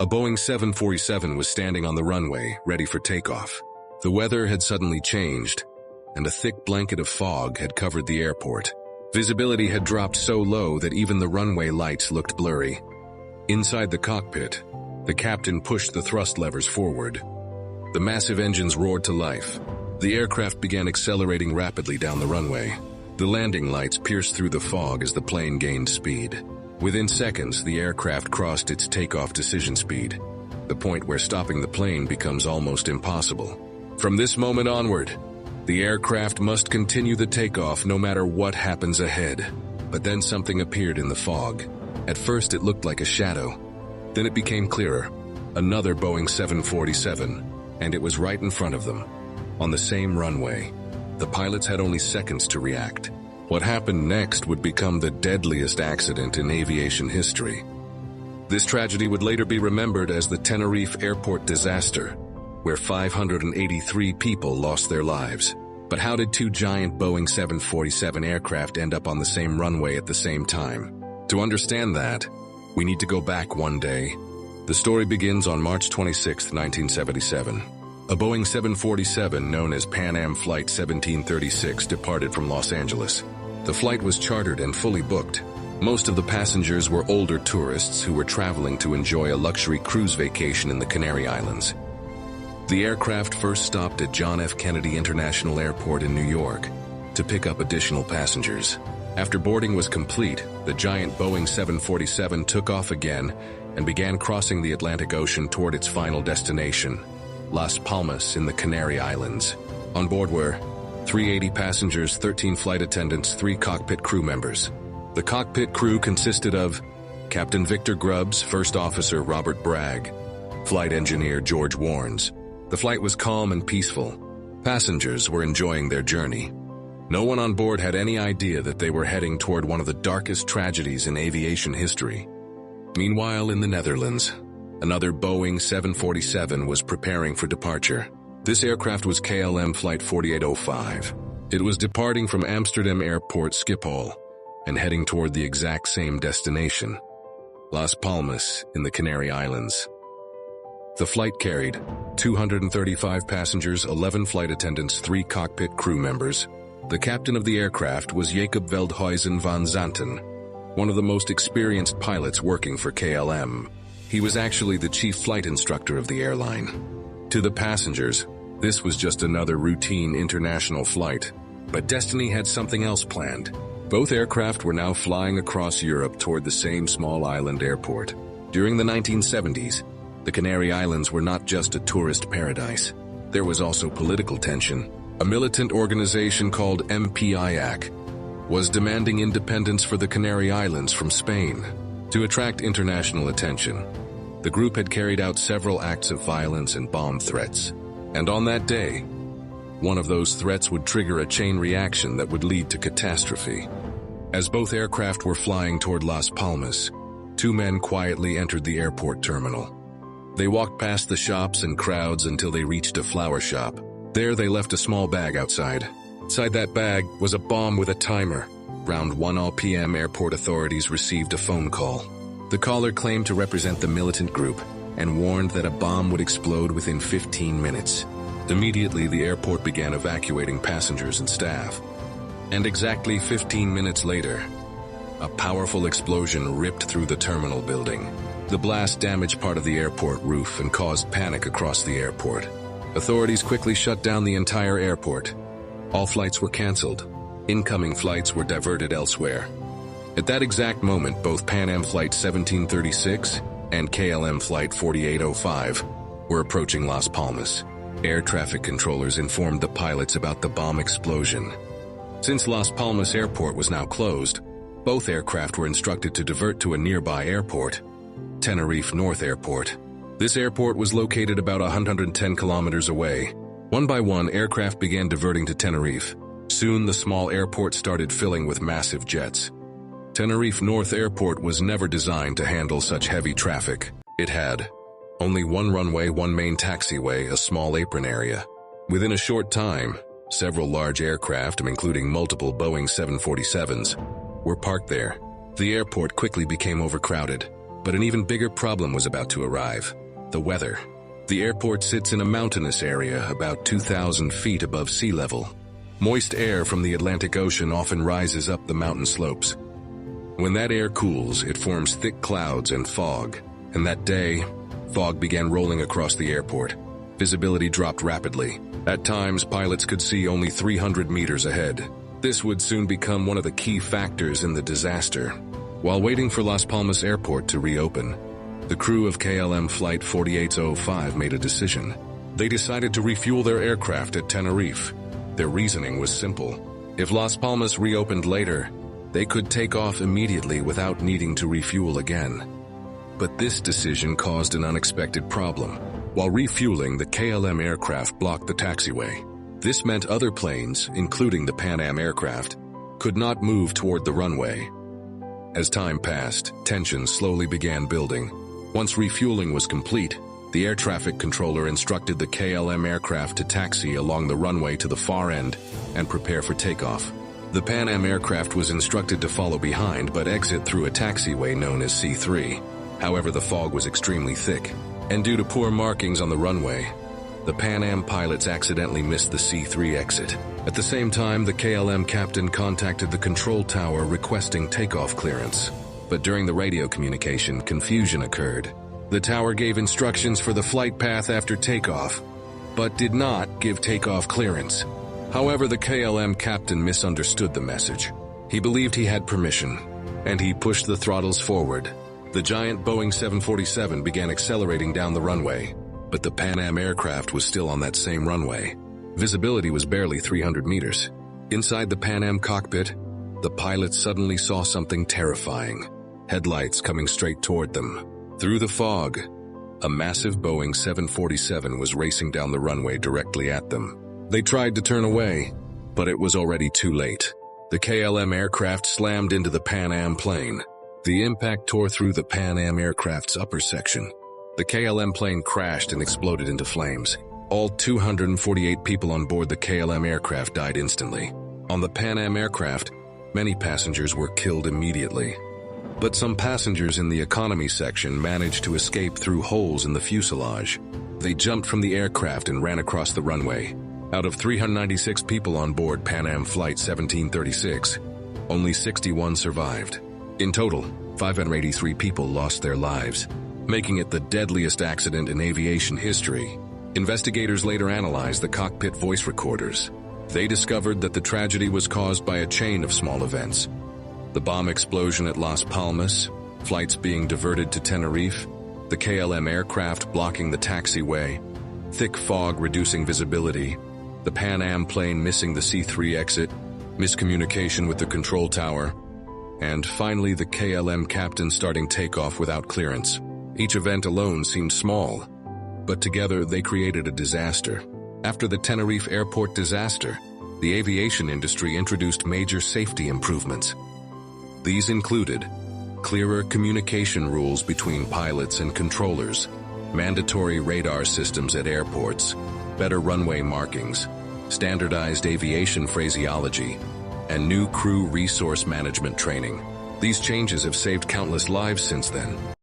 A Boeing 747 was standing on the runway, ready for takeoff. The weather had suddenly changed, and a thick blanket of fog had covered the airport. Visibility had dropped so low that even the runway lights looked blurry. Inside the cockpit, the captain pushed the thrust levers forward. The massive engines roared to life. The aircraft began accelerating rapidly down the runway. The landing lights pierced through the fog as the plane gained speed. Within seconds, the aircraft crossed its takeoff decision speed, the point where stopping the plane becomes almost impossible. From this moment onward, the aircraft must continue the takeoff no matter what happens ahead. But then something appeared in the fog. At first it looked like a shadow. Then it became clearer. Another Boeing 747, and it was right in front of them. On the same runway. The pilots had only seconds to react. What happened next would become the deadliest accident in aviation history. This tragedy would later be remembered as the Tenerife Airport Disaster, where 583 people lost their lives. But how did two giant Boeing 747 aircraft end up on the same runway at the same time? To understand that, we need to go back one day. The story begins on March 26, 1977. A Boeing 747 known as Pan Am Flight 1736 departed from Los Angeles. The flight was chartered and fully booked. Most of the passengers were older tourists who were traveling to enjoy a luxury cruise vacation in the Canary Islands. The aircraft first stopped at John F. Kennedy International Airport in New York to pick up additional passengers. After boarding was complete, the giant Boeing 747 took off again and began crossing the Atlantic Ocean toward its final destination, Las Palmas in the Canary Islands. On board were 380 passengers, 13 flight attendants, 3 cockpit crew members. The cockpit crew consisted of Captain Victor Grubbs, First Officer Robert Bragg, Flight Engineer George Warnes. The flight was calm and peaceful. Passengers were enjoying their journey. No one on board had any idea that they were heading toward one of the darkest tragedies in aviation history. Meanwhile, in the Netherlands, another Boeing 747 was preparing for departure. This aircraft was KLM Flight 4805. It was departing from Amsterdam Airport Schiphol and heading toward the exact same destination, Las Palmas in the Canary Islands. The flight carried 235 passengers, 11 flight attendants, 3 cockpit crew members. The captain of the aircraft was Jacob Veldhuizen van Zanten, one of the most experienced pilots working for KLM. He was actually the chief flight instructor of the airline. To the passengers, this was just another routine international flight. But destiny had something else planned. Both aircraft were now flying across Europe toward the same small island airport. During the 1970s, the Canary Islands were not just a tourist paradise. There was also political tension. A militant organization called MPIAC was demanding independence for the Canary Islands from Spain. To attract international attention, the group had carried out several acts of violence and bomb threats. And on that day, one of those threats would trigger a chain reaction that would lead to catastrophe. As both aircraft were flying toward Las Palmas, 2 men quietly entered the airport terminal. They walked past the shops and crowds until they reached a flower shop. There they left a small bag outside. Inside that bag was a bomb with a timer. Around 1 p.m. airport authorities received a phone call. The caller claimed to represent the militant group and warned that a bomb would explode within 15 minutes. Immediately, the airport began evacuating passengers and staff. And exactly 15 minutes later, a powerful explosion ripped through the terminal building. The blast damaged part of the airport roof and caused panic across the airport. Authorities quickly shut down the entire airport. All flights were canceled. Incoming flights were diverted elsewhere. At that exact moment, both Pan Am Flight 1736 and KLM Flight 4805 were approaching Las Palmas. Air traffic controllers informed the pilots about the bomb explosion. Since Las Palmas Airport was now closed, both aircraft were instructed to divert to a nearby airport, Tenerife North Airport. This airport was located about 110 kilometers away. One by one, aircraft began diverting to Tenerife. Soon, the small airport started filling with massive jets. Tenerife North Airport was never designed to handle such heavy traffic. It had only one runway, one main taxiway, a small apron area. Within a short time, several large aircraft, including multiple Boeing 747s, were parked there. The airport quickly became overcrowded. But an even bigger problem was about to arrive: the weather. The airport sits in a mountainous area about 2,000 feet above sea level. Moist air from the Atlantic Ocean often rises up the mountain slopes. When that air cools, it forms thick clouds and fog. And that day, fog began rolling across the airport. Visibility dropped rapidly. At times, pilots could see only 300 meters ahead. This would soon become one of the key factors in the disaster. While waiting for Las Palmas Airport to reopen, the crew of KLM Flight 4805 made a decision. They decided to refuel their aircraft at Tenerife. Their reasoning was simple. If Las Palmas reopened later, they could take off immediately without needing to refuel again. But this decision caused an unexpected problem. While refueling, the KLM aircraft blocked the taxiway. This meant other planes, including the Pan Am aircraft, could not move toward the runway. As time passed, tensions slowly began building. Once refueling was complete, the air traffic controller instructed the KLM aircraft to taxi along the runway to the far end and prepare for takeoff. The Pan Am aircraft was instructed to follow behind but exit through a taxiway known as C3. However, the fog was extremely thick, and due to poor markings on the runway, the Pan Am pilots accidentally missed the C3 exit. At the same time, the KLM captain contacted the control tower requesting takeoff clearance. But during the radio communication, confusion occurred. The tower gave instructions for the flight path after takeoff, but did not give takeoff clearance. However, the KLM captain misunderstood the message. He believed he had permission, and he pushed the throttles forward. The giant Boeing 747 began accelerating down the runway, but the Pan Am aircraft was still on that same runway. Visibility was barely 300 meters. Inside the Pan Am cockpit, the pilots suddenly saw something terrifying. Headlights coming straight toward them. Through the fog, a massive Boeing 747 was racing down the runway directly at them. They tried to turn away, but it was already too late. The KLM aircraft slammed into the Pan Am plane. The impact tore through the Pan Am aircraft's upper section. The KLM plane crashed and exploded into flames. All 248 people on board the KLM aircraft died instantly. On the Pan Am aircraft, many passengers were killed immediately. But some passengers in the economy section managed to escape through holes in the fuselage. They jumped from the aircraft and ran across the runway. Out of 396 people on board Pan Am Flight 1736, only 61 survived. In total, 583 people lost their lives, making it the deadliest accident in aviation history. Investigators later analyzed the cockpit voice recorders. They discovered that the tragedy was caused by a chain of small events. The bomb explosion at Las Palmas, flights being diverted to Tenerife, the KLM aircraft blocking the taxiway, thick fog reducing visibility, the Pan Am plane missing the C3 exit, miscommunication with the control tower, and finally the KLM captain starting takeoff without clearance. Each event alone seemed small, but together they created a disaster. After the Tenerife Airport disaster, the aviation industry introduced major safety improvements. These included clearer communication rules between pilots and controllers, mandatory radar systems at airports, better runway markings, standardized aviation phraseology, and new crew resource management training. These changes have saved countless lives since then.